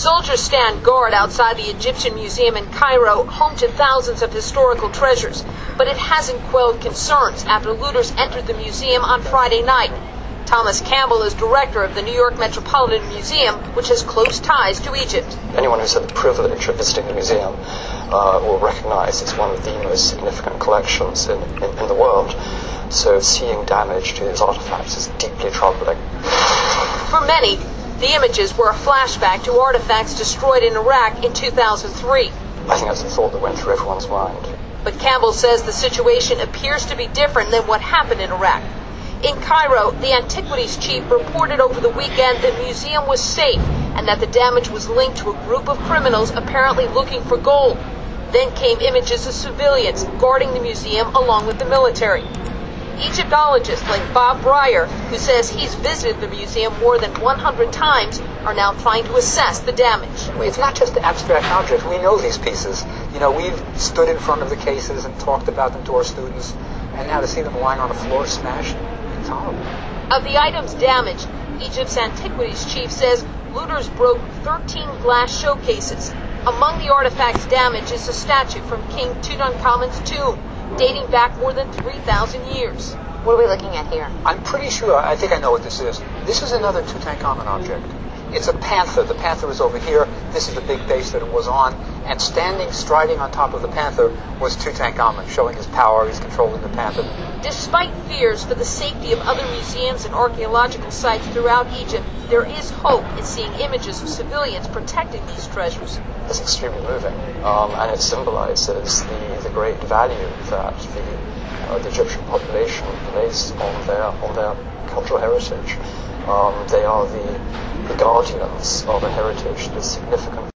Soldiers stand guard outside the Egyptian Museum in Cairo, home to thousands of historical treasures. But it hasn't quelled concerns after looters entered the museum on Friday night. Thomas Campbell is director of the New York Metropolitan Museum, which has close ties to Egypt. Anyone who's had the privilege of visiting the museum will recognize it's one of the most significant collections in the world. So seeing damage to these artifacts is deeply troubling. For many, the images were a flashback to artifacts destroyed in Iraq in 2003. I think that's the thought that went through everyone's mind. But Campbell says the situation appears to be different than what happened in Iraq. In Cairo, the antiquities chief reported over the weekend the museum was safe and that the damage was linked to a group of criminals apparently looking for gold. Then came images of civilians guarding the museum along with the military. Egyptologists like Bob Breyer, who says he's visited the museum more than 100 times, are now trying to assess the damage. It's not just abstract objects. We know these pieces. We've stood in front of the cases and talked about them to our students, and now to see them lying on the floor smashed, it's horrible. Of the items damaged, Egypt's antiquities chief says looters broke 13 glass showcases. Among the artifacts damaged is a statue from King Tutankhamun's tomb, dating back more than 3,000 years. What are we looking at here? I'm pretty sure, I think I know what this is. This is another Tutankhamun object. It's a panther. The panther is over here. This is the big base that it was on. And striding on top of the panther was Tutankhamun, showing his power. He's controlling the panther. Despite fears for the safety of other museums and archaeological sites throughout Egypt, there is hope in seeing images of civilians protecting these treasures. It's extremely moving, and it symbolizes the great value that the Egyptian population place on their cultural heritage. They are the guardians of a heritage that is significant